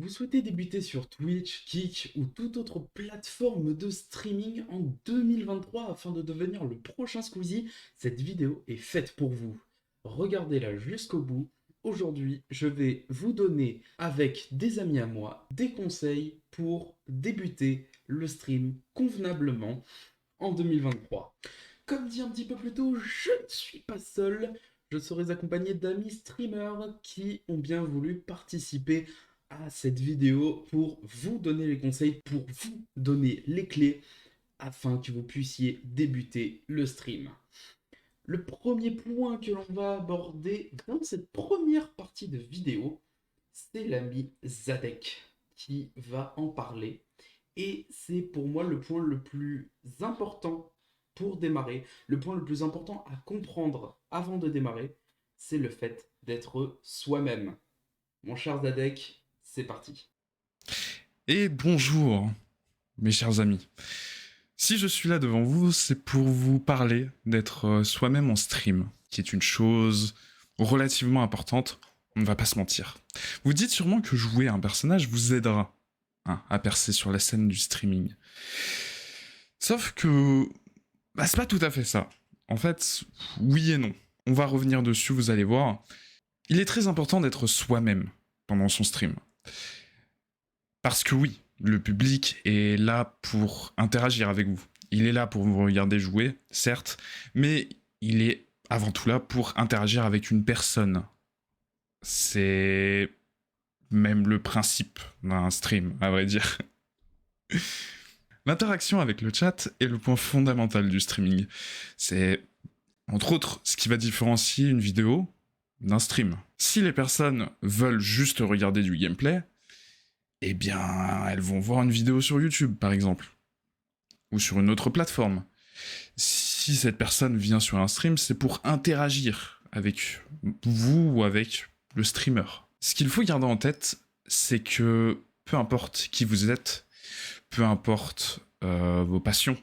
Vous souhaitez débuter sur Twitch, Kick ou toute autre plateforme de streaming en 2023 afin de devenir le prochain Squeezie? Cette vidéo est faite pour vous. Regardez-la jusqu'au bout. Aujourd'hui, je vais vous donner, avec des amis à moi, des conseils pour débuter le stream convenablement en 2023. Comme dit un petit peu plus tôt, je ne suis pas seul. Je serai accompagné d'amis streamers qui ont bien voulu participer à cette vidéo pour vous donner les conseils, pour vous donner les clés afin que vous puissiez débuter le stream. Le premier point que l'on va aborder dans cette première partie de vidéo, c'est l'ami Zadek qui va en parler. Et c'est pour moi le point le plus important pour démarrer, le point le plus important à comprendre avant de démarrer, c'est le fait d'être soi-même. Mon cher Zadek, c'est parti. Et bonjour, mes chers amis. Si je suis là devant vous, c'est pour vous parler d'être soi-même en stream, qui est une chose relativement importante, on ne va pas se mentir. Vous dites sûrement que jouer un personnage vous aidera à percer sur la scène du streaming. Sauf que, c'est pas tout à fait ça. En fait, oui et non. On va revenir dessus, vous allez voir. Il est très important d'être soi-même pendant son stream. Parce que oui, le public est là pour interagir avec vous. Il est là pour vous regarder jouer, certes, mais il est avant tout là pour interagir avec une personne. C'est même le principe d'un stream, à vrai dire. L'interaction avec le chat est le point fondamental du streaming. C'est, entre autres, ce qui va différencier une vidéo d'un stream. Si les personnes veulent juste regarder du gameplay, eh bien, elles vont voir une vidéo sur YouTube, par exemple, ou sur une autre plateforme. Si cette personne vient sur un stream, c'est pour interagir avec vous ou avec le streamer. Ce qu'il faut garder en tête, c'est que peu importe qui vous êtes, peu importe vos passions,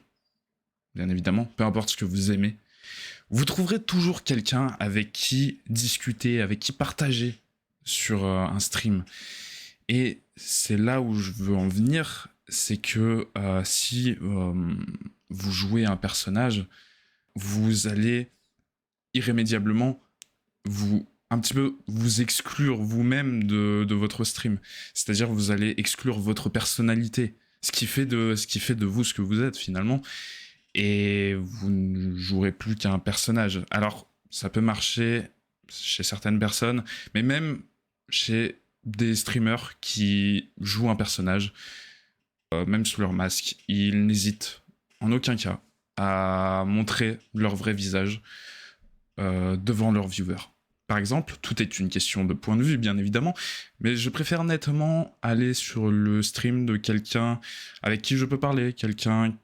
bien évidemment, peu importe ce que vous aimez, vous trouverez toujours quelqu'un avec qui discuter, avec qui partager sur un stream. Et c'est là où je veux en venir, c'est que si vous jouez un personnage, vous allez irrémédiablement un petit peu vous exclure vous-même de votre stream. C'est-à-dire vous allez exclure votre personnalité, ce qui fait de vous ce que vous êtes finalement, et vous ne jouerez plus qu'un personnage. Alors, ça peut marcher chez certaines personnes, mais même chez des streamers qui jouent un personnage, même sous leur masque, ils n'hésitent en aucun cas à montrer leur vrai visage devant leurs viewers. Par exemple, tout est une question de point de vue, bien évidemment, mais je préfère nettement aller sur le stream de quelqu'un avec qui je peux parler, quelqu'un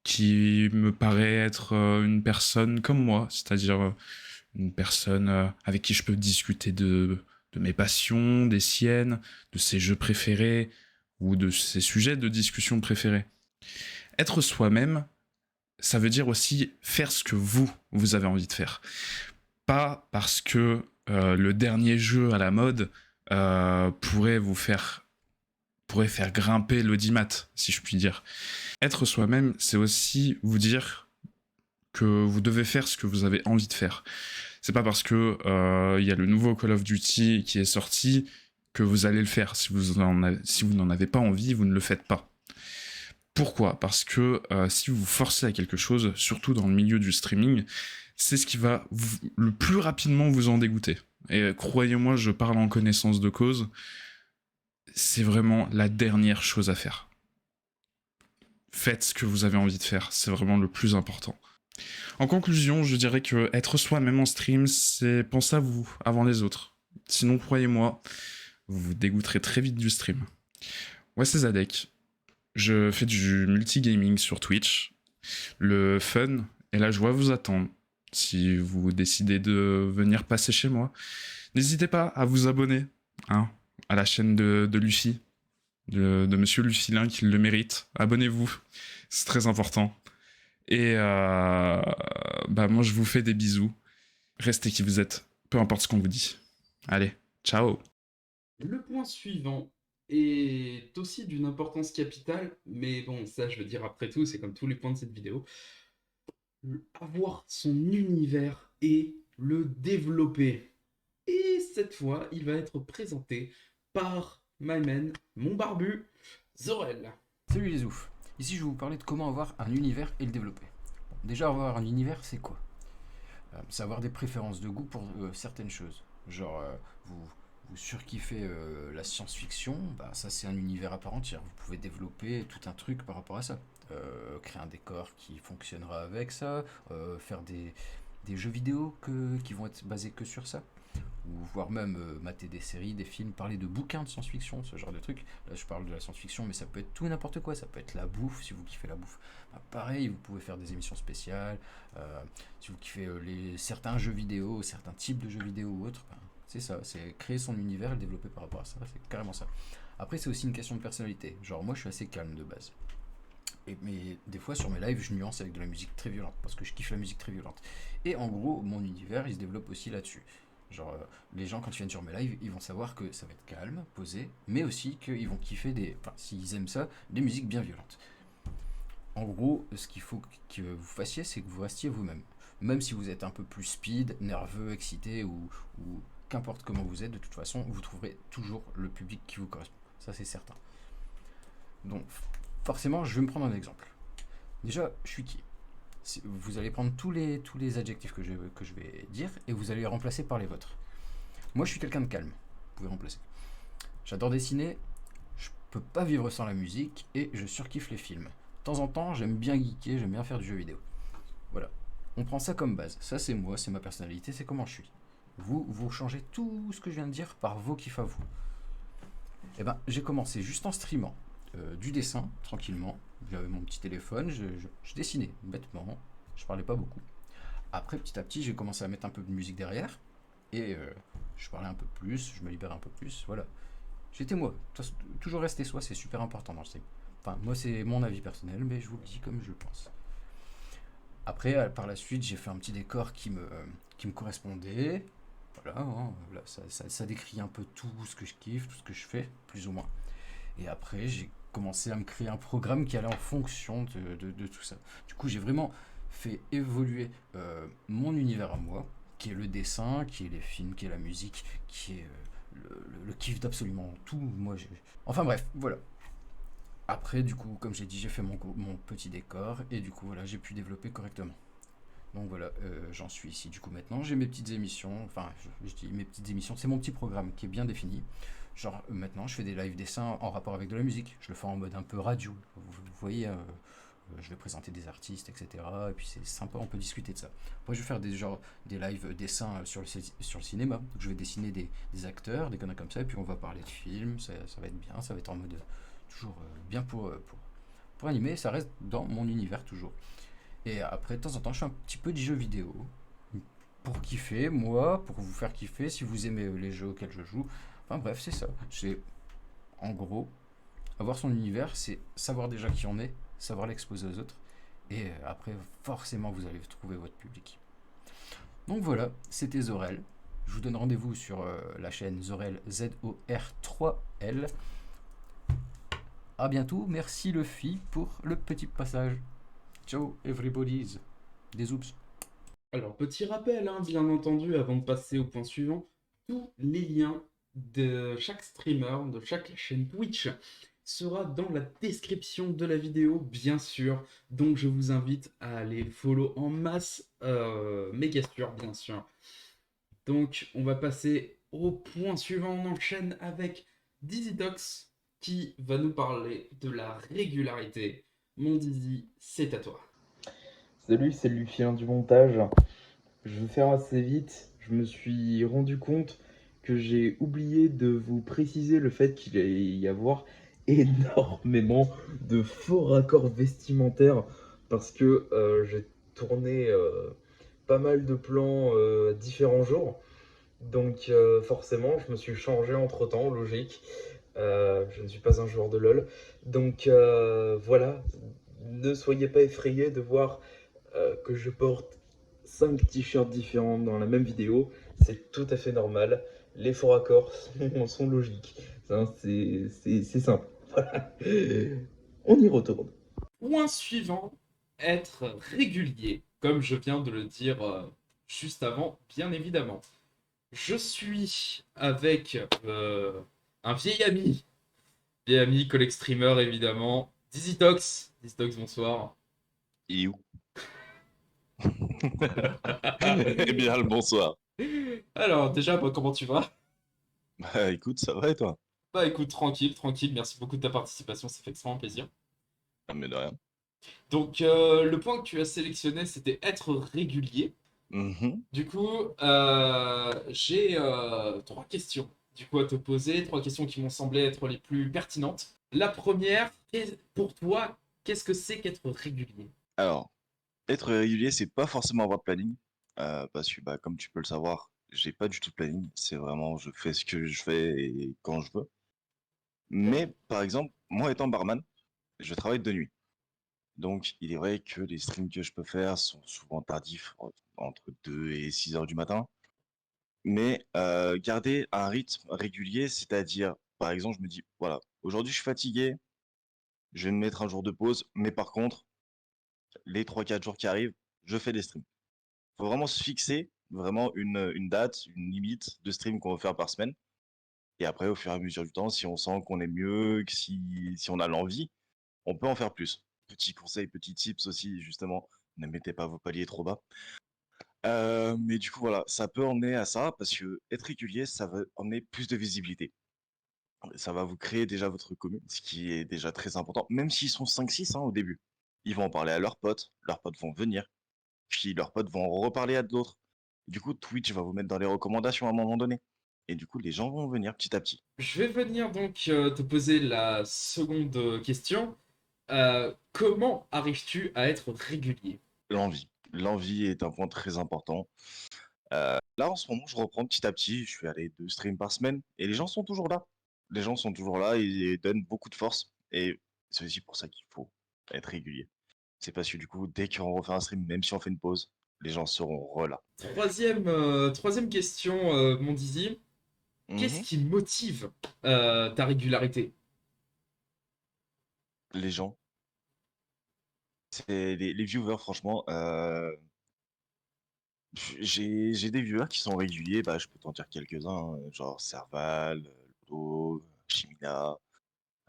qui me paraît être une personne comme moi, c'est-à-dire une personne avec qui je peux discuter de mes passions, des siennes, de ses jeux préférés ou de ses sujets de discussion préférés. Être soi-même, ça veut dire aussi faire ce que vous avez envie de faire. Pas parce que le dernier jeu à la mode pourrait faire grimper l'audimat, si je puis dire. Être soi-même, c'est aussi vous dire que vous devez faire ce que vous avez envie de faire. C'est pas parce que y a le nouveau Call of Duty qui est sorti que vous allez le faire. Si vous n'en avez pas envie, vous ne le faites pas. Pourquoi ? Parce que si vous vous forcez à quelque chose, surtout dans le milieu du streaming, c'est ce qui va le plus rapidement vous en dégoûter. Et croyez-moi, je parle en connaissance de cause, c'est vraiment la dernière chose à faire. Faites ce que vous avez envie de faire, c'est vraiment le plus important. En conclusion, je dirais que être soi-même en stream, c'est penser à vous avant les autres. Sinon, croyez-moi, vous vous dégoûterez très vite du stream. Ouais, c'est Zadek. Je fais du multigaming sur Twitch. Le fun et la joie vous attendent. Si vous décidez de venir passer chez moi, n'hésitez pas à vous abonner à la chaîne de Luffy, de Monsieur Lucilin qui le mérite. Abonnez-vous, c'est très important. Et moi je vous fais des bisous. Restez qui vous êtes, peu importe ce qu'on vous dit. Allez, ciao. Le point suivant est aussi d'une importance capitale, mais bon, ça je veux dire après tout, c'est comme tous les points de cette vidéo, avoir son univers et le développer. Et cette fois, il va être présenté par my man, mon barbu, Zorel. Salut les oufs. Ici, je vais vous parler de comment avoir un univers et le développer. Bon, déjà, avoir un univers, c'est quoi? C'est avoir des préférences de goût pour certaines choses. Genre, vous surkiffez la science-fiction, bah, ça c'est un univers à part entière. Vous pouvez développer tout un truc par rapport à ça. Créer un décor qui fonctionnera avec ça, faire des jeux vidéo qui vont être basés que sur ça, ou voire même mater des séries, des films, parler de bouquins de science-fiction, ce genre de trucs. Là, je parle de la science-fiction, mais ça peut être tout et n'importe quoi. Ça peut être la bouffe, si vous kiffez la bouffe. Bah, pareil, vous pouvez faire des émissions spéciales. Si vous kiffez certains jeux vidéo, certains types de jeux vidéo ou autres, bah, c'est ça. C'est créer son univers et le développer par rapport à ça. C'est carrément ça. Après, c'est aussi une question de personnalité. Genre, moi, je suis assez calme de base. Mais des fois, sur mes lives, je nuance avec de la musique très violente, parce que je kiffe la musique très violente. Et en gros, mon univers, il se développe aussi là-dessus. Genre, les gens, quand ils viennent sur mes lives, ils vont savoir que ça va être calme, posé, mais aussi qu'ils vont kiffer enfin, s'ils aiment ça, des musiques bien violentes. En gros, ce qu'il faut que vous fassiez, c'est que vous restiez vous-même. Même si vous êtes un peu plus speed, nerveux, excité, ou qu'importe comment vous êtes, de toute façon, vous trouverez toujours le public qui vous correspond. Ça, c'est certain. Donc, forcément, je vais me prendre un exemple. Déjà, je suis qui? Vous allez prendre tous les adjectifs que je vais dire et vous allez les remplacer par les vôtres. Moi, je suis quelqu'un de calme. Vous pouvez remplacer. J'adore dessiner. Je peux pas vivre sans la musique et je surkiffe les films. De temps en temps, j'aime bien geeker, j'aime bien faire du jeu vidéo. Voilà. On prend ça comme base. Ça, c'est moi, c'est ma personnalité, c'est comment je suis. Vous changez tout ce que je viens de dire par vos kiffs à vous. Eh ben, j'ai commencé juste en streamant du dessin, tranquillement. J'avais mon petit téléphone, je dessinais bêtement, je parlais pas beaucoup. Après, petit à petit, j'ai commencé à mettre un peu de musique derrière, et je parlais un peu plus, je me libérais un peu plus, voilà. J'étais moi. Toujours rester soi, c'est super important dans le stream. Enfin, moi, c'est mon avis personnel, mais je vous le dis comme je le pense. Après, par la suite, j'ai fait un petit décor qui me correspondait. Voilà, hein, là, ça décrit un peu tout ce que je kiffe, tout ce que je fais, plus ou moins. Et après, j'ai commencé à me créer un programme qui allait en fonction de tout ça. Du coup, j'ai vraiment fait évoluer mon univers à moi, qui est le dessin, qui est les films, qui est la musique, qui est le kiff d'absolument tout. Enfin bref, voilà. Après, du coup, comme j'ai dit, j'ai fait mon petit décor et du coup, voilà, j'ai pu développer correctement. Donc voilà, j'en suis ici. Du coup, maintenant, j'ai mes petites émissions. Enfin, je dis mes petites émissions. C'est mon petit programme qui est bien défini. Genre, maintenant, je fais des live dessins en rapport avec de la musique. Je le fais en mode un peu radio. Vous voyez, je vais présenter des artistes, etc. Et puis c'est sympa, on peut discuter de ça. Moi, je vais faire des live dessins sur le cinéma. Donc, je vais dessiner des acteurs, des conneries comme ça. Et puis on va parler de films. Ça va être bien. Ça va être en mode toujours bien pour animer. Ça reste dans mon univers toujours. Et après, de temps en temps, je fais un petit peu de jeux vidéo. Pour kiffer, moi, pour vous faire kiffer, si vous aimez les jeux auxquels je joue. Enfin bref, c'est ça. C'est, en gros, avoir son univers, c'est savoir déjà qui on est, savoir l'exposer aux autres. Et après, forcément, vous allez trouver votre public. Donc voilà, c'était Zorel. Je vous donne rendez-vous sur la chaîne Zorel, ZOR3L. À bientôt. Merci Luffy pour le petit passage. Ciao everybody's. Des oups. Alors, petit rappel, hein, bien entendu, avant de passer au point suivant, tous les liens de chaque streamer, de chaque chaîne Twitch, sera dans la description de la vidéo, bien sûr. Donc, je vous invite à aller follow en masse, méga sûr, bien sûr. Donc, on va passer au point suivant. On enchaîne avec DizzyDox qui va nous parler de la régularité. Mon Dizzy, c'est à toi. Salut, c'est Lucien du montage. Je vais faire assez vite. Je me suis rendu compte que j'ai oublié de vous préciser le fait qu'il allait y avoir énormément de faux raccords vestimentaires parce que j'ai tourné pas mal de plans différents jours. Donc forcément, je me suis changé entre-temps, logique. Je ne suis pas un joueur de LoL. Donc voilà, ne soyez pas effrayés de voir que je porte 5 t-shirts différents dans la même vidéo. C'est tout à fait normal. Les faux raccords sont logiques. Ça, c'est simple. Voilà. On y retourne. Point suivant, être régulier, comme je viens de le dire juste avant, bien évidemment. Je suis avec un vieil ami, collègue streamer évidemment, DizzyTox. DizzyTox, bonsoir. Et où? Eh bien, le bonsoir. Alors, déjà, bah, comment tu vas? Bah écoute, ça va et toi? Bah écoute, tranquille, tranquille, merci beaucoup de ta participation, ça fait extrêmement plaisir. Ah, mais de rien. Donc, le point que tu as sélectionné, c'était être régulier. Mhm. Du coup, j'ai trois questions du coup à te poser, trois questions qui m'ont semblé être les plus pertinentes. La première, pour toi, qu'est-ce que c'est qu'être régulier? Alors, être régulier, c'est pas forcément avoir de planning. Parce que, bah, comme tu peux le savoir, j'ai pas du tout de planning. C'est vraiment, je fais ce que je fais et quand je veux. Mais, par exemple, moi étant barman, je travaille de nuit. Donc, il est vrai que les streams que je peux faire sont souvent tardifs, entre 2 et 6 heures du matin. Mais garder un rythme régulier, c'est-à-dire, par exemple, je me dis, voilà, aujourd'hui je suis fatigué, je vais me mettre un jour de pause, mais par contre, les 3 4 jours qui arrivent, je fais des streams. Faut vraiment se fixer vraiment une date, une limite de stream qu'on va faire par semaine. Et après, au fur et à mesure du temps, si on sent qu'on est mieux, que si on a l'envie, on peut en faire plus. Petit conseil, petit tips aussi, justement, ne mettez pas vos paliers trop bas. Mais du coup, voilà, ça peut emmener à ça, parce que être régulier, ça va emmener plus de visibilité. Ça va vous créer déjà votre commune, ce qui est déjà très important, même s'ils sont 5 6 au début. Ils vont en parler à leurs potes vont venir, puis leurs potes vont en reparler à d'autres. Du coup, Twitch va vous mettre dans les recommandations à un moment donné. Et du coup, les gens vont venir petit à petit. Je vais venir donc te poser la seconde question. Comment arrives-tu à être régulier? L'envie. L'envie est un point très important. Là, en ce moment, je reprends petit à petit. Je fais aller 2 streams par semaine. Et les gens sont toujours là. Les gens sont toujours là et donnent beaucoup de force. Et c'est aussi pour ça qu'il faut être régulier. C'est parce que du coup, dès qu'on refait un stream, même si on fait une pause, les gens seront là. Troisième question, mon Dizzy. Qu'est-ce Mhm. qui motive ta régularité? Les gens, c'est les viewers, franchement. J'ai des viewers qui sont réguliers, bah, je peux t'en dire quelques-uns, hein, genre Serval, Ludo, Chimina,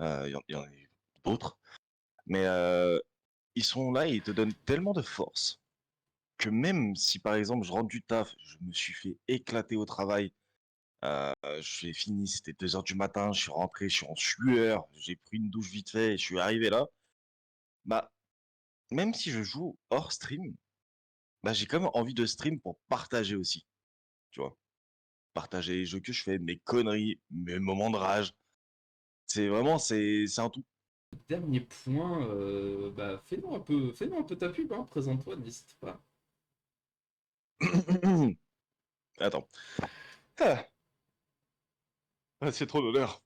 il y en a d'autres. Mais ils sont là et ils te donnent tellement de force que même si par exemple je rentre du taf, je me suis fait éclater au travail, j'ai fini, c'était 2 heures du matin, je suis rentré, je suis en sueur, j'ai pris une douche vite fait et je suis arrivé là, bah même si je joue hors stream, bah j'ai quand même envie de stream pour partager aussi, tu vois. Partager les jeux que je fais, mes conneries, mes moments de rage. C'est vraiment, c'est un tout. Dernier point, bah, fais-nous un peu ta pub, hein, présente-toi, n'hésite pas. Attends. Ah, c'est trop d'honneur.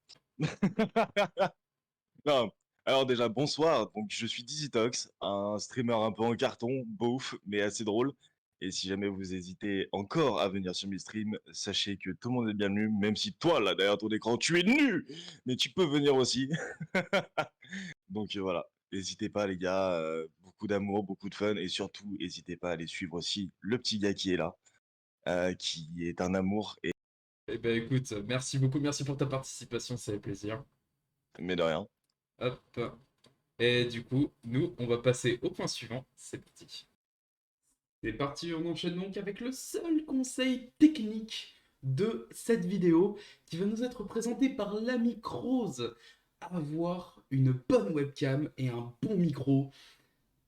Non. Alors déjà, bonsoir. Donc je suis DizzyTox, un streamer un peu en carton, beauf, mais assez drôle. Et si jamais vous hésitez encore à venir sur mes streams, sachez que tout le monde est bienvenu, même si toi, là, derrière ton écran, tu es nu! Mais tu peux venir aussi. Donc voilà, n'hésitez pas les gars, beaucoup d'amour, beaucoup de fun et surtout n'hésitez pas à aller suivre aussi le petit gars qui est là, qui est un amour et Eh ben écoute, merci beaucoup, merci pour ta participation, ça fait plaisir. mais de rien. Hop. Et du coup, nous, on va passer au point suivant. C'est parti. C'est parti, on enchaîne donc avec le seul conseil technique de cette vidéo qui va nous être présenté par l'ami Croze. Avoir une bonne webcam et un bon micro.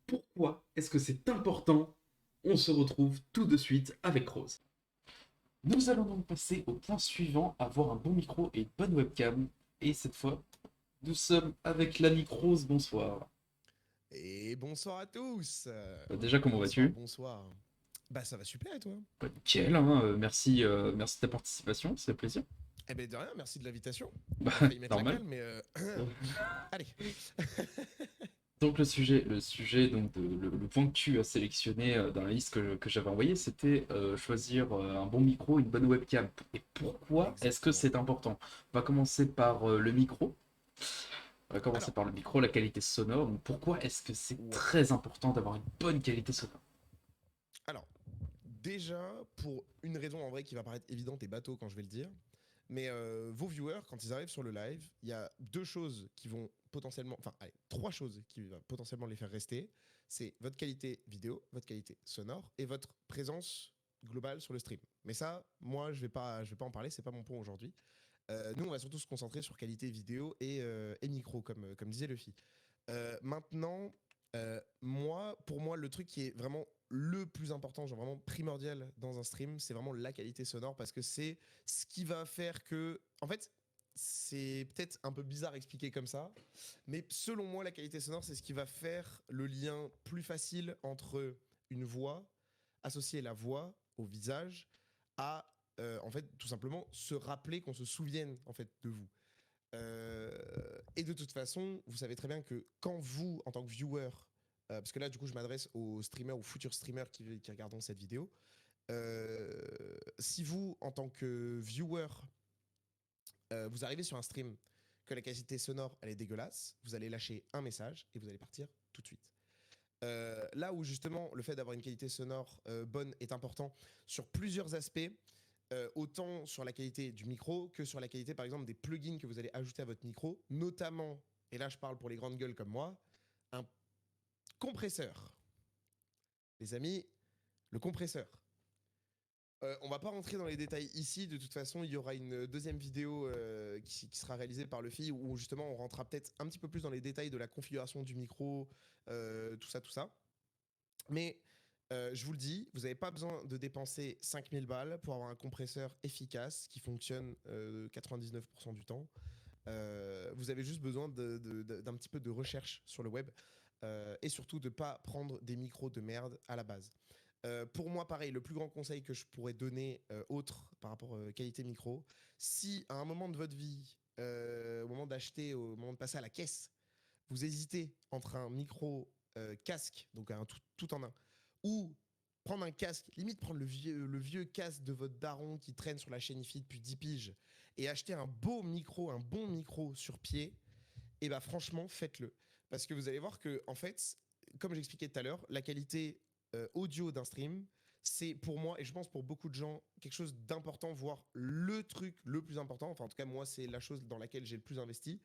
Pourquoi est-ce que c'est important? On se retrouve tout de suite avec Croze. Nous allons donc passer au point suivant, avoir un bon micro et une bonne webcam. Et cette fois, nous sommes avec l'ami Croze, bonsoir. Et bonsoir à tous. Déjà, comment Bonsoir, vas-tu? bonsoir. Bah ça va super et toi? Bah, nickel, hein, merci, merci de ta participation, c'est un plaisir. Eh ben de rien, merci de l'invitation. Bah, On a failli mettre la normal. cale, mais allez. Donc le sujet donc le point que tu as sélectionné dans la liste que j'avais envoyée, c'était choisir un bon micro, une bonne webcam. Et pourquoi est-ce que Exactement. c'est important? On va commencer par le micro. On va commencer Alors, par le micro, la qualité sonore. Donc, pourquoi est-ce que c'est ouais. très important d'avoir une bonne qualité sonore? Alors, déjà, pour une raison en vrai qui va paraître évidente et bateau quand je vais le dire, mais vos viewers, quand ils arrivent sur le live, il y a deux choses qui vont potentiellement, enfin, allez, trois choses qui vont potentiellement les faire rester. C'est votre qualité vidéo, votre qualité sonore et votre présence globale sur le stream. Mais ça, moi, je vais pas en parler, c'est pas mon point aujourd'hui. Nous, on va surtout se concentrer sur qualité vidéo et micro, comme disait Luffy. Maintenant, pour moi, le truc qui est vraiment le plus important, genre vraiment primordial dans un stream, c'est vraiment la qualité sonore parce que c'est ce qui va faire que, en fait, c'est peut-être un peu bizarre expliqué comme ça, mais selon moi, la qualité sonore, c'est ce qui va faire le lien plus facile entre une voix, associer la voix au visage, à en fait tout simplement se rappeler qu'on se souvienne en fait de vous. Et de toute façon, vous savez très bien que quand vous, en tant que viewer, parce que là, du coup, je m'adresse aux streamers ou futurs streamers qui regarderont cette vidéo, si vous, en tant que viewer, vous arrivez sur un stream, que la qualité sonore, elle est dégueulasse, vous allez lâcher un message et vous allez partir tout de suite. Là où justement le fait d'avoir une qualité sonore bonne est important sur plusieurs aspects, autant sur la qualité du micro que sur la qualité par exemple des plugins que vous allez ajouter à votre micro, notamment, et là je parle pour les grandes gueules comme moi, un compresseur. Les amis, le compresseur. On va pas rentrer dans les détails ici, de toute façon il y aura une deuxième vidéo qui sera réalisée par Luffy où justement on rentrera peut-être un petit peu plus dans les détails de la configuration du micro, tout ça, tout ça. Mais je vous le dis, vous n'avez pas besoin de dépenser 5000 balles pour avoir un compresseur efficace qui fonctionne 99% du temps. Vous avez juste besoin d'un petit peu de recherche sur le web et surtout de ne pas prendre des micros de merde à la base. Pour moi, pareil, le plus grand conseil que je pourrais donner autre par rapport qualité micro, si à un moment de votre vie, au moment d'acheter, au moment de passer à la caisse, vous hésitez entre un micro casque, donc un tout en un, ou prendre un casque, limite prendre le vieux casque de votre daron qui traîne sur la chaîne IFI depuis 10 piges, et acheter un beau micro, un bon micro sur pied, et bah franchement, faites-le. Parce que vous allez voir que, en fait, comme j'expliquais tout à l'heure, la qualité audio d'un stream, c'est pour moi, et je pense pour beaucoup de gens, quelque chose d'important, voire le truc le plus important. Enfin, en tout cas, moi, c'est la chose dans laquelle j'ai le plus investi.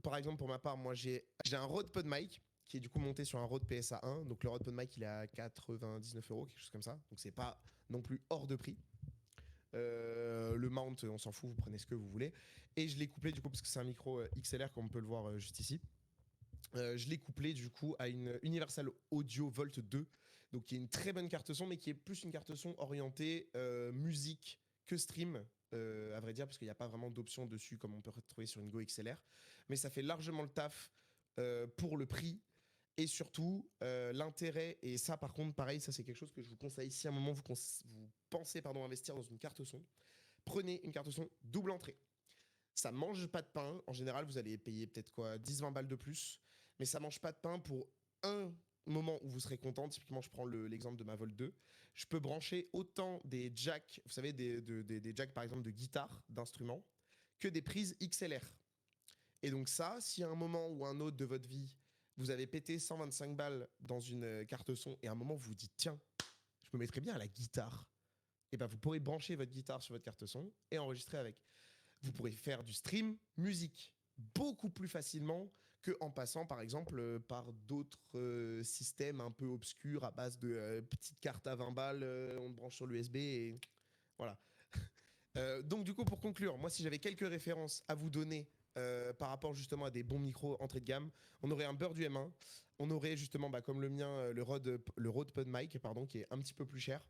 Par exemple, pour ma part, moi, j'ai un Rode PodMic qui est du coup monté sur un Rode PSA 1. Donc, le Rode PodMic, il est à 99 euros, quelque chose comme ça. Donc, c'est pas non plus hors de prix. Le mount, on s'en fout, vous prenez ce que vous voulez. Et je l'ai couplé du coup, parce que c'est un micro XLR, comme on peut le voir juste ici. Je l'ai couplé du coup à une Universal Audio Volt 2, donc qui est une très bonne carte son, mais qui est plus une carte son orientée musique que stream, à vrai dire, parce qu'il n'y a pas vraiment d'option dessus comme on peut retrouver sur une Go XLR. Mais ça fait largement le taf pour le prix. Et surtout, l'intérêt, et ça par contre, pareil, ça c'est quelque chose que je vous conseille si à un moment vous pensez investir dans une carte son, prenez une carte son double entrée. Ça mange pas de pain. En général, vous allez payer peut-être quoi 10-20 balles de plus. Mais ça mange pas de pain pour un moment où vous serez content. Typiquement, je prends l'exemple de ma Volt 2. Je peux brancher autant des jacks, vous savez, des jacks par exemple de guitare, d'instruments, que des prises XLR. Et donc ça, si à un moment ou un autre de votre vie, vous avez pété 125 balles dans une carte son et à un moment vous vous dites, tiens, je me mettrais bien à la guitare, et ben vous pourrez brancher votre guitare sur votre carte son et enregistrer avec. Vous pourrez faire du stream musique beaucoup plus facilement qu'en passant par exemple par d'autres systèmes un peu obscurs à base de petites cartes à 20 balles, on branche sur l'USB et voilà. Donc du coup pour conclure, moi si j'avais quelques références à vous donner par rapport justement à des bons micros entrée de gamme, on aurait un Beur du M1, on aurait justement comme le mien le Rode PodMic pardon, qui est un petit peu plus cher.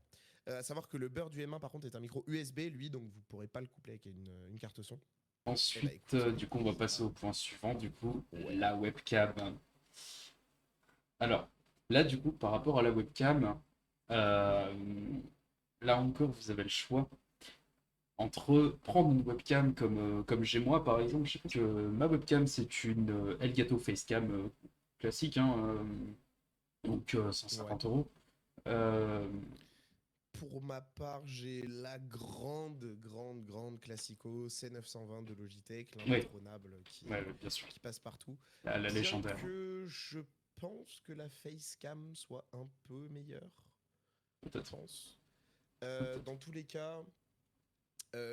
À savoir que le Beur du M1 par contre est un micro USB lui, donc vous pourrez pas le coupler avec une carte son. Eh ben, Ensuite, écoute, du coup, on va passer au point suivant, du coup, ouais. la webcam. Alors, là, du coup, par rapport à la webcam, euh, là encore, vous avez le choix entre prendre une webcam comme j'ai moi, par exemple. Je sais que ma webcam, c'est une Elgato Facecam classique, hein, donc Ouais. 150 euros. Euh, pour ma part, j'ai la grande classico C920 de Logitech, Oui, l'indétrônable ouais, ouais, bien sûr. qui passe partout. La Bien légendaire. que je pense que la facecam soit un peu meilleure, je Peut-être. pense. Dans tous les cas,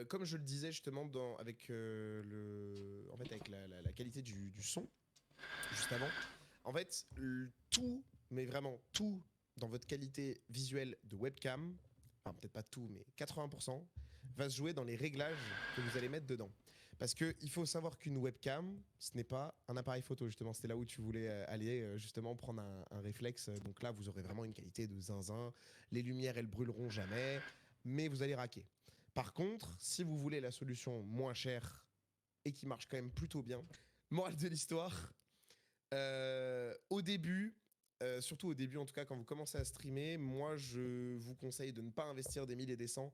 comme je le disais justement avec, avec la qualité du son, juste avant, en fait, tout, mais vraiment tout, dans votre qualité visuelle de webcam, enfin peut-être pas tout, mais 80%, va se jouer dans les réglages que vous allez mettre dedans. Parce qu'il faut savoir qu'une webcam, ce n'est pas un appareil photo, justement. C'était là où tu voulais aller, justement, prendre un réflexe. Donc là, vous aurez vraiment une qualité de zinzin. Les lumières, elles brûleront jamais, mais vous allez raquer. Par contre, si vous voulez la solution moins chère et qui marche quand même plutôt bien, morale de l'histoire, au début, surtout au début en tout cas, quand vous commencez à streamer, moi je vous conseille de ne pas investir des 1000 et des cents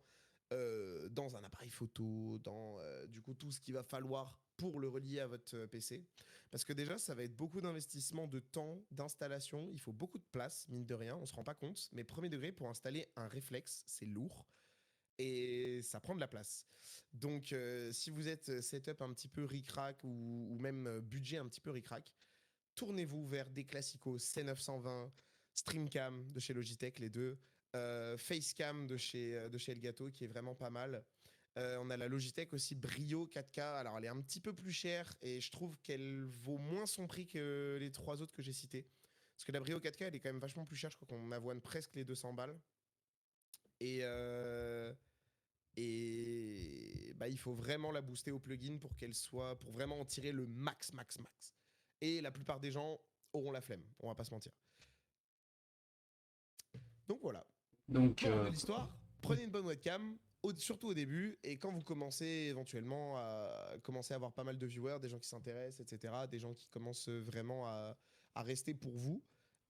dans un appareil photo, dans du coup tout ce qu'il va falloir pour le relier à votre PC. Parce que déjà, ça va être beaucoup d'investissement de temps, d'installation. Il faut beaucoup de place, mine de rien, on se rend pas compte. Mais premier degré, pour installer un réflexe, c'est lourd et ça prend de la place. Donc, si vous êtes setup un petit peu ric-rac ou même budget un petit peu ric-rac, tournez-vous vers des classicos C920, Streamcam de chez Logitech, les deux, Facecam de chez Elgato qui est vraiment pas mal. On a la Logitech aussi Brio 4K. Alors elle est un petit peu plus chère et je trouve qu'elle vaut moins son prix que les trois autres que j'ai cités. Parce que la Brio 4K elle est quand même vachement plus chère. Je crois qu'on avoine presque les 200 balles. Et bah, il faut vraiment la booster au plugin pour qu'elle soit, pour vraiment en tirer le max. Et la plupart des gens auront la flemme, on va pas se mentir. Donc voilà. Donc, Morale de l'histoire, prenez une bonne webcam, surtout au début, et quand vous commencez éventuellement à avoir pas mal de viewers, des gens qui s'intéressent, etc., des gens qui commencent vraiment à rester pour vous,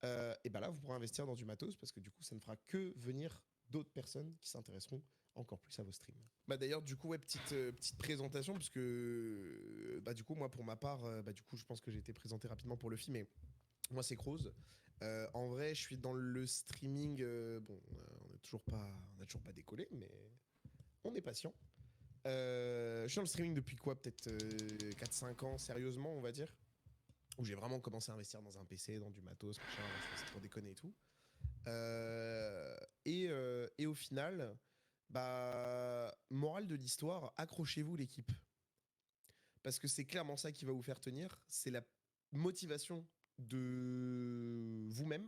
et ben là, vous pourrez investir dans du matos, parce que du coup, ça ne fera que venir d'autres personnes qui s'intéresseront encore plus à vos streams. Bah d'ailleurs, du coup, ouais, petite présentation, puisque bah du coup, moi, pour ma part, bah du coup, je pense que j'ai été présenté rapidement pour le film, mais moi, c'est Croze. En vrai, je suis dans le streaming. Bon, on n'a toujours pas décollé, mais on est patient. Je suis dans le streaming depuis quoi? Peut-être 4-5 ans, sérieusement, on va dire. Où j'ai vraiment commencé à investir dans un PC, dans du matos, machin, c'est trop déconné et tout. Et au final, bah, morale de l'histoire, accrochez-vous l'équipe. Parce que c'est clairement ça qui va vous faire tenir. C'est la motivation de vous-même.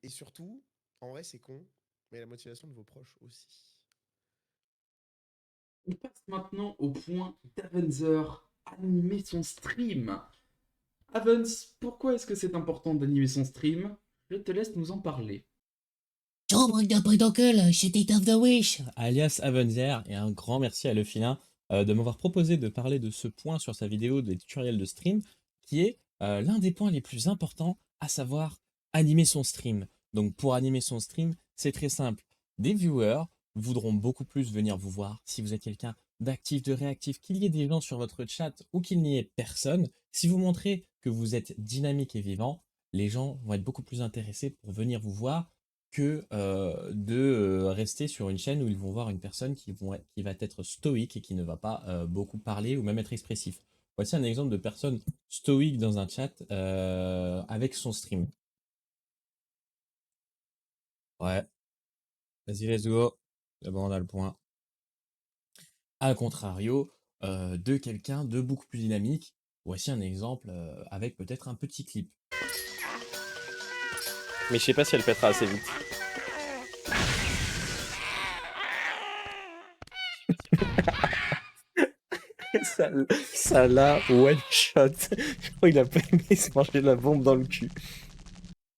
Et surtout, en vrai, c'est con, mais la motivation de vos proches aussi. on passe maintenant au point d'Avenzer, animer son stream. Avens, pourquoi est-ce que c'est important d'animer son stream? Je te laisse nous en parler. Ciao, bande de prédancles, c'était Of the Wish, alias Avenzer, et un grand merci à Lefilin de m'avoir proposé de parler de ce point sur sa vidéo des tutoriels de stream, qui est l'un des points les plus importants, à savoir animer son stream. Donc pour animer son stream, c'est très simple. Des viewers voudront beaucoup plus venir vous voir si vous êtes quelqu'un d'actif, de réactif, qu'il y ait des gens sur votre chat ou qu'il n'y ait personne. Si vous montrez que vous êtes dynamique et vivant, les gens vont être beaucoup plus intéressés pour venir vous voir que de rester sur une chaîne où ils vont voir une personne qui va être stoïque et qui ne va pas beaucoup parler ou même être expressif. Voici un exemple de personne stoïque dans un chat avec son stream. Ouais, vas-y, let's go. D'abord, on a le point. A contrario, de quelqu'un de beaucoup plus dynamique. Voici un exemple avec peut-être un petit clip. Mais je sais pas si elle pètera assez vite. ça l'a one shot. Je crois qu'il a pas aimé se manger la bombe dans le cul.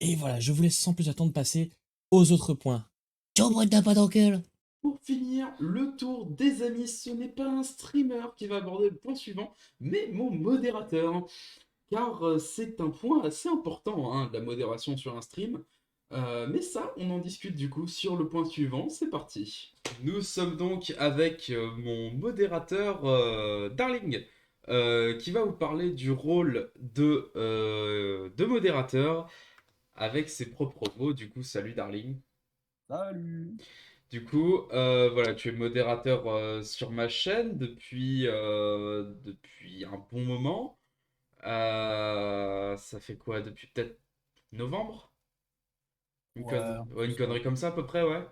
Et voilà, je vous laisse sans plus attendre passer aux autres points. Ciao, bande de prédancles. Pour finir le tour des amis, ce n'est pas un streamer qui va aborder le point suivant, mais mon modérateur. Car c'est un point assez important, hein, la modération sur un stream. Mais ça, on en discute du coup sur le point suivant, c'est parti. Nous sommes donc avec mon modérateur Darling, qui va vous parler du rôle de modérateur avec ses propres mots. Du coup, salut Darling. Salut. Du coup, voilà, tu es modérateur sur ma chaîne depuis un bon moment. Ça fait quoi? Depuis peut-être novembre? Ouais, un peu Ouais, une plus, ouais. connerie comme ça à peu près, ouais.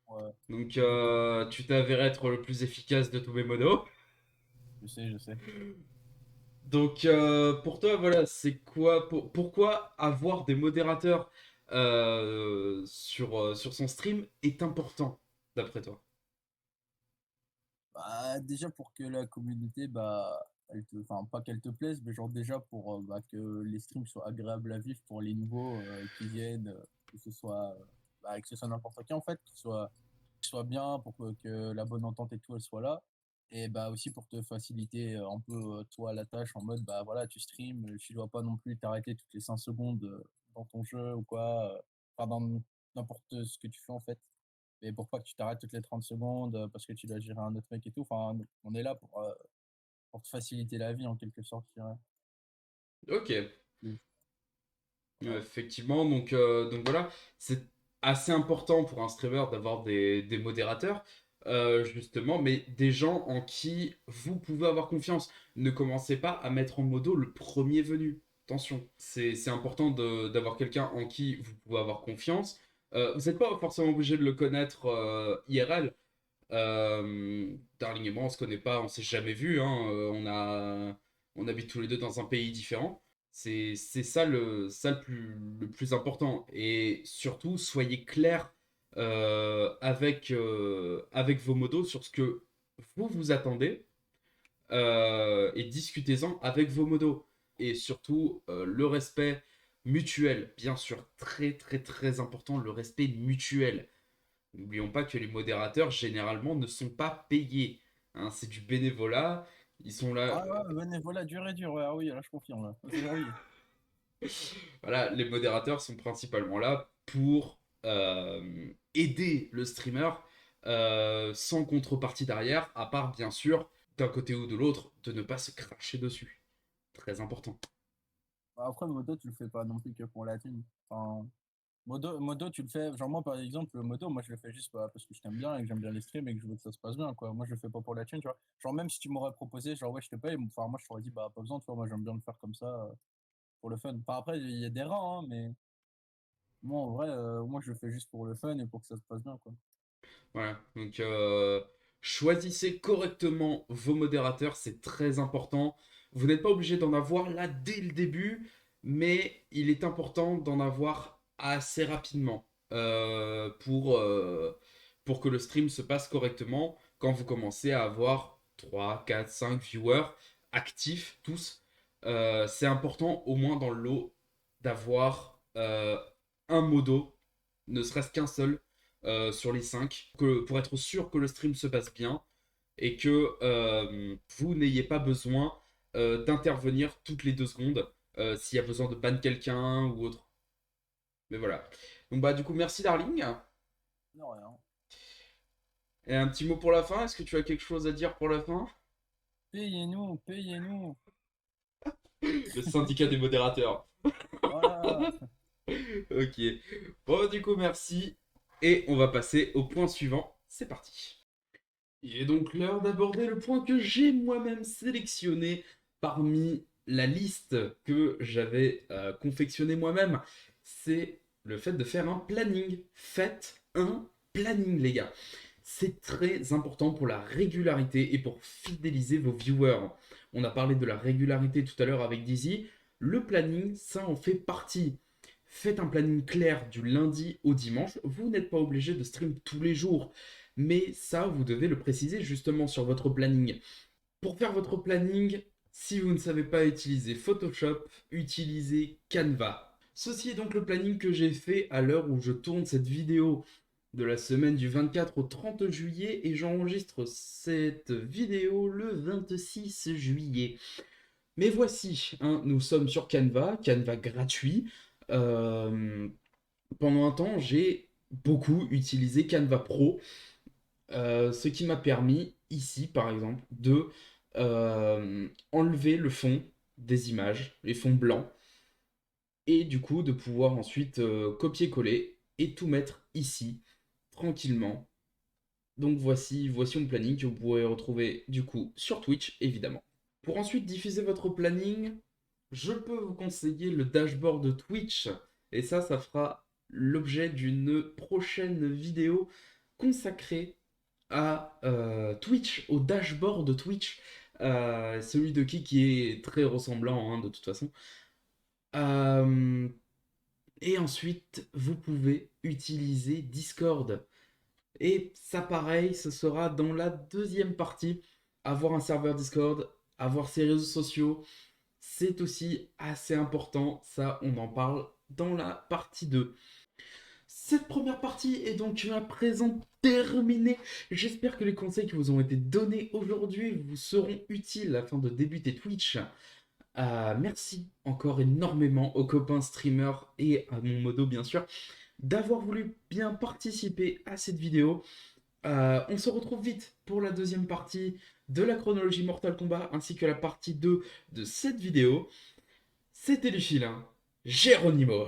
Ouais, Donc, exactement. tu t'es avéré être le plus efficace de tous mes modos. Je sais, je sais. Donc, pour toi, voilà, c'est quoi, pourquoi avoir des modérateurs sur son stream est important, d'après toi? Bah, déjà pour que la communauté, bah, enfin, pas qu'elle te plaise, mais genre déjà pour bah, que les streams soient agréables à vivre pour les nouveaux qui viennent, que ce soit, bah, que ce soit n'importe qui en fait, qu'il soit bien, pour que la bonne entente et tout, elle soit là. Et bah aussi pour te faciliter un peu toi la tâche en mode, bah voilà, tu stream, tu dois pas non plus t'arrêter toutes les 5 secondes dans ton jeu ou quoi, enfin dans n'importe ce que tu fais en fait. Et pour pas que tu t'arrêtes toutes les 30 secondes parce que tu dois gérer un autre mec et tout. Enfin, on est là pour te faciliter la vie en quelque sorte, je dirais. Ok, Mm. Ouais. effectivement, donc voilà, c'est assez important pour un streamer d'avoir des modérateurs, justement, mais des gens en qui vous pouvez avoir confiance. Ne commencez pas à mettre en modo le premier venu. Attention, c'est important d'avoir quelqu'un en qui vous pouvez avoir confiance. Vous n'êtes pas forcément obligé de le connaître IRL. Darling et moi, on se connaît pas, on s'est jamais vu, hein, on habite tous les deux dans un pays différent. C'est ça le plus important. Et surtout, soyez clair avec vos modos sur ce que vous vous attendez et discutez-en avec vos modos. Et surtout, le respect mutuel, bien sûr, très très très important, le respect mutuel. N'oublions pas que les modérateurs, généralement, ne sont pas payés. Hein, c'est du bénévolat. Ils sont là. Ah ouais, bénévolat dur et dur, ouais, ah oui, là je confirme, là. Ça, c'est oui. Voilà, les modérateurs sont principalement là pour aider le streamer sans contrepartie derrière, à part, bien sûr, d'un côté ou de l'autre, de ne pas se cracher dessus. Très important. Bah, après, modo, tu le fais pas non plus que pour la team. Enfin, modo, tu le fais. Genre, moi, par exemple, le modo, moi, je le fais juste parce que je t'aime bien et que j'aime bien les streams et que je veux que ça se passe bien, quoi. Moi, je le fais pas pour la chaîne, tu vois. Genre, même si tu m'aurais proposé, genre, ouais, je te paye, enfin, moi, je t'aurais dit, bah, pas besoin, tu vois. Moi, j'aime bien le faire comme ça, pour le fun. Enfin, après, il y a des rangs, hein, mais moi, en vrai, moi, je le fais juste pour le fun et pour que ça se passe bien, quoi. Voilà, donc choisissez correctement vos modérateurs, c'est très important. Vous n'êtes pas obligé d'en avoir là dès le début, mais il est important d'en avoir assez rapidement pour que le stream se passe correctement quand vous commencez à avoir 3, 4, 5 viewers actifs tous. C'est important au moins dans le lot d'avoir un modo, ne serait-ce qu'un seul sur les 5 pour être sûr que le stream se passe bien et que vous n'ayez pas besoin d'intervenir toutes les 2 secondes s'il y a besoin de ban quelqu'un ou autre. Mais voilà. Donc bah du coup merci Darling. Non, rien. Et un petit mot pour la fin, est-ce que tu as quelque chose à dire pour la fin? Payez-nous, payez-nous. Le syndicat des modérateurs. Voilà. Ok. Bon du coup merci. Et on va passer au point suivant. C'est parti. Il est donc l'heure d'aborder le point que j'ai moi-même sélectionné parmi la liste que j'avais confectionnée moi-même. C'est le fait de faire un planning. Faites un planning, les gars. C'est très important pour la régularité et pour fidéliser vos viewers. On a parlé de la régularité tout à l'heure avec Dizzy. Le planning, ça en fait partie. Faites un planning clair du lundi au dimanche. Vous n'êtes pas obligé de stream tous les jours. Mais ça, vous devez le préciser justement sur votre planning. Pour faire votre planning, si vous ne savez pas utiliser Photoshop, utilisez Canva. Ceci est donc le planning que j'ai fait à l'heure où je tourne cette vidéo de la semaine du 24 au 30 juillet et j'enregistre cette vidéo le 26 juillet. Mais voici, hein, nous sommes sur Canva, Canva gratuit. Euh, Pendant un temps, j'ai beaucoup utilisé Canva Pro, ce qui m'a permis ici, par exemple, de enlever le fond des images, les fonds blancs, et du coup de pouvoir ensuite copier-coller et tout mettre ici tranquillement. Donc voici mon planning que vous pourrez retrouver du coup sur Twitch, évidemment. Pour ensuite diffuser votre planning, je peux vous conseiller le dashboard de Twitch. Et ça fera l'objet d'une prochaine vidéo consacrée à Twitch, au dashboard de Twitch. Celui de qui est très ressemblant hein, de toute façon. Et ensuite, vous pouvez utiliser Discord. Et ça pareil, ce sera dans la deuxième partie. Avoir un serveur Discord, avoir ses réseaux sociaux, c'est aussi assez important. Ça, on en parle dans la partie 2. Cette première partie est donc à présent terminée. J'espère que les conseils qui vous ont été donnés aujourd'hui vous seront utiles afin de débuter Twitch. Merci encore énormément aux copains streamers et à mon modo bien sûr d'avoir voulu bien participer à cette vidéo. On se retrouve vite pour la deuxième partie de la chronologie Mortal Kombat ainsi que la partie 2 de cette vidéo. C'était Lucien, Geronimo.